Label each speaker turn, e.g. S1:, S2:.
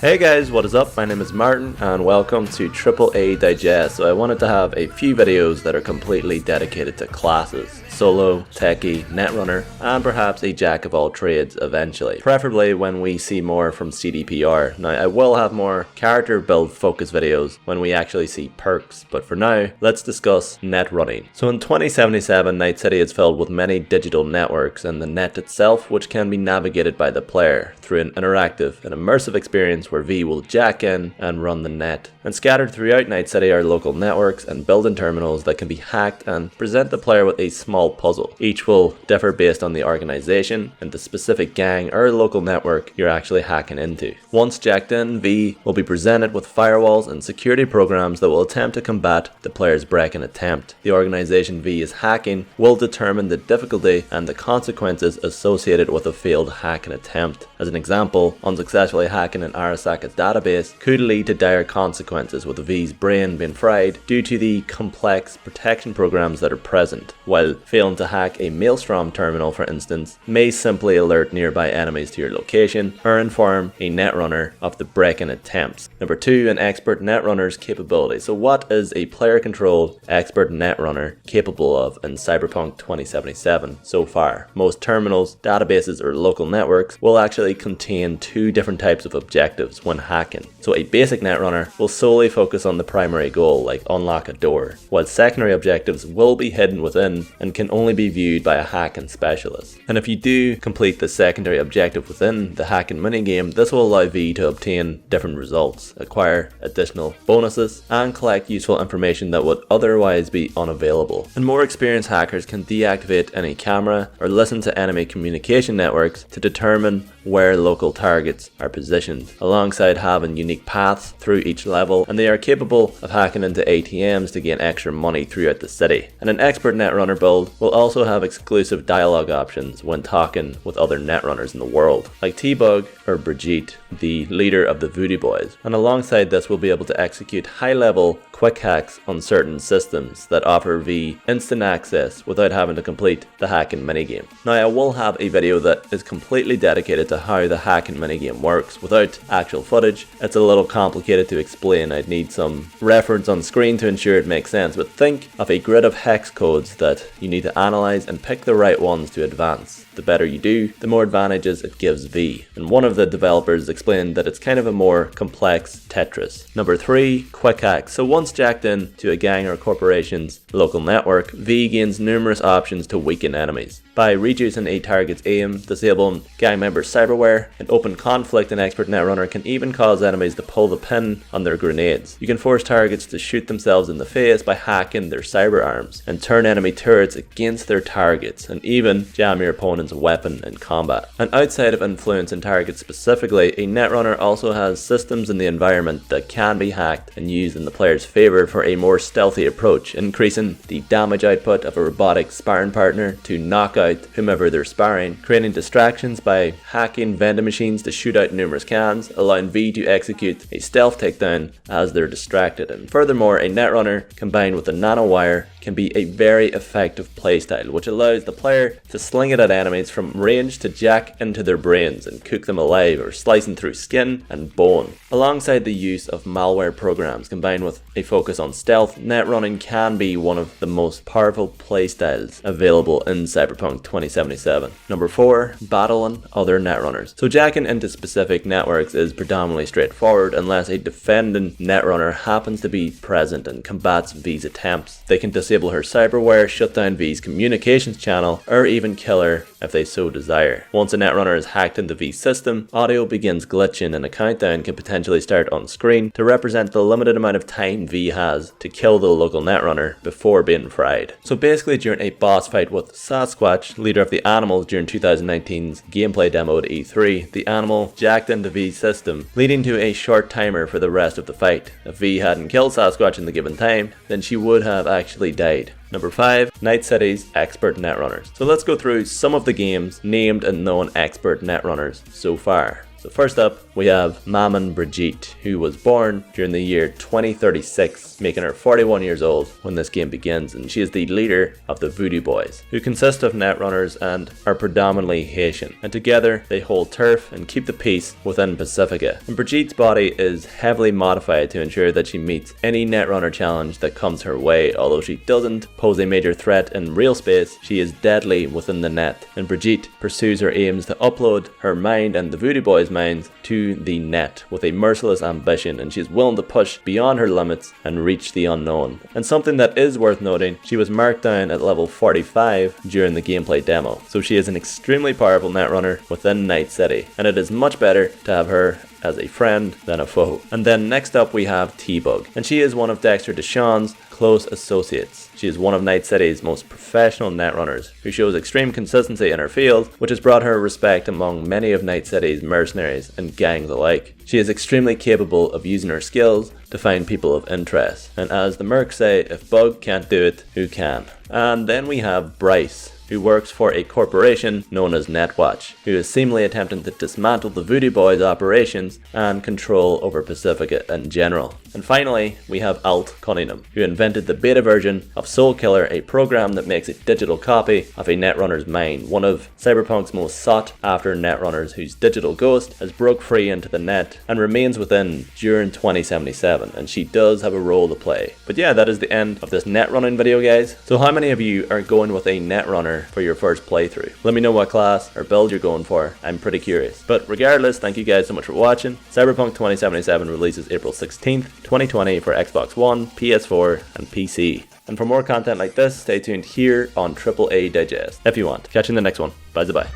S1: Hey guys, what is up? My name is Martin and welcome to AAA Digest. So I wanted to have a few videos that are completely dedicated to classes. Solo, techie, netrunner, and perhaps a jack of all trades eventually. Preferably when we see more from CDPR. Now I will have more character build focus videos when we actually see perks, but for now, let's discuss net running. So in 2077, Night City is filled with many digital networks and the net itself, which can be navigated by the player through an interactive and immersive experience where V will jack in and run the net. And scattered throughout Night City are local networks and built-in terminals that can be hacked and present the player with a small puzzle. Each will differ based on the organization and the specific gang or local network you're actually hacking into. Once jacked in, V will be presented with firewalls and security programs that will attempt to combat the player's break-in attempt. The organization V is hacking will determine the difficulty and the consequences associated with a failed hacking attempt. As an example, unsuccessfully hacking an Arasaka database could lead to dire consequences, with V's brain being fried due to the complex protection programs that are present, while failing to hack a Maelstrom terminal, for instance, may simply alert nearby enemies to your location or inform a netrunner of the break-in attempts. Number 2, an expert netrunner's capability. So what is a player-controlled expert netrunner capable of in Cyberpunk 2077 so far? Most terminals, databases, or local networks will actually contain two different types of objectives when hacking. So a basic netrunner will solely focus on the primary goal, like unlock a door, while secondary objectives will be hidden within and can only be viewed by a hacking specialist. And if you do complete the secondary objective within the hacking minigame, this will allow V to obtain different results, acquire additional bonuses, and collect useful information that would otherwise be unavailable. And more experienced hackers can deactivate any camera or listen to enemy communication networks to determine where local targets are positioned, alongside having unique paths through each level, and they are capable of hacking into ATMs to gain extra money throughout the city. And an expert netrunner build will also have exclusive dialogue options when talking with other netrunners in the world, like T-Bug or Brigitte, the leader of the Voodoo boys. And alongside this, we'll be able to execute high-level quick hacks on certain systems that offer V instant access without having to complete the hacking minigame. Now I will have a video that is completely dedicated to how the hacking minigame works without actual footage. It's a little complicated to explain. I'd need some reference on screen to ensure it makes sense, but think of a grid of hex codes that you need to analyze and pick the right ones to advance. The better you do, the more advantages it gives V. And one of the developers explained that it's kind of a more complex Tetris. Number 3, quick hacks. So once jacked in to a gang or corporation's local network, V gains numerous options to weaken enemies. By reducing a target's aim, disabling gang member cyberware, and open conflict, an expert netrunner can even cause enemies to pull the pin on their grenades. You can force targets to shoot themselves in the face by hacking their cyber arms, and turn enemy turrets against their targets, and even jam your opponent's weapon in combat. And outside of influencing targets specifically, a netrunner also has systems in the environment that can be hacked and used in the player's favor for a more stealthy approach, increasing the damage output of a robotic sparring partner to knock out whomever they're sparring, creating distractions by hacking vending machines to shoot out numerous cans, allowing V to execute a stealth takedown as they're distracted. And furthermore, a netrunner combined with a nanowire can be a very effective playstyle, which allows the player to sling it at enemies from range to jack into their brains and cook them alive, or slicing through skin and bone. Alongside the use of malware programs combined with a focus on stealth, netrunning can be one of the most powerful playstyles available in Cyberpunk 2077. Number 4, battling other netrunners. So jacking into specific networks is predominantly straightforward unless a defending netrunner happens to be present and combats V's attempts. They can disable her cyberware, shut down V's communications channel, or even kill her if they so desire. Once a netrunner is hacked into V's system, audio begins glitching and a countdown can potentially start on screen to represent the limited amount of time V has to kill the local netrunner before being fried. So basically, during a boss fight with Sasquatch, leader of the animals, during 2019's gameplay demo at E3, the animal jacked into V's system, leading to a short timer for the rest of the fight. If V hadn't killed Sasquatch in the given time, then she would have actually died. Number 5, Night City's expert netrunners. So let's go through some of the games named and known expert netrunners so far. So first up, we have MAMAN Brigitte, who was born during the year 2036, making her 41 years old when this game begins, and she is the leader of the Voodoo Boys, who consist of Netrunners and are predominantly Haitian, and together they hold turf and keep the peace within Pacifica. And Brigitte's body is heavily modified to ensure that she meets any Netrunner challenge that comes her way. Although she doesn't pose a major threat in real space, she is deadly within the net, and Brigitte pursues her aims to upload her mind and the Voodoo Boys' minds to the net with a merciless ambition, and she's willing to push beyond her limits and reach the unknown. And something that is worth noting, she was marked down at level 45 during the gameplay demo, so she is an extremely powerful Netrunner within Night City, and it is much better to have her as a friend than a foe. And then next up we have T-Bug, and she is one of Dexter Deshawn's close associates. She is one of Night City's most professional Netrunners, who shows extreme consistency in her field, which has brought her respect among many of Night City's mercenaries and gangs alike. She is extremely capable of using her skills to find people of interest, and as the mercs say, if Bug can't do it, who can? And then we have Bryce, who works for a corporation known as Netwatch, who is seemingly attempting to dismantle the Voodoo Boys' operations and control over Pacifica in general. And finally, we have Alt Cunningham, who invented the beta version of Soul Killer, a program that makes a digital copy of a Netrunner's mind, one of Cyberpunk's most sought after Netrunners, whose digital ghost has broke free into the net and remains within during 2077, and she does have a role to play. But yeah, that is the end of this Netrunning video, guys. So how many of you are going with a Netrunner for your first playthrough? Let me know what class or build you're going for. I'm pretty curious. But regardless, thank you guys so much for watching. Cyberpunk 2077 releases April 16th, 2020 for Xbox One, PS4, and PC. And for more content like this, stay tuned here on AAA Digest if you want. Catch you in the next one. Bye-bye.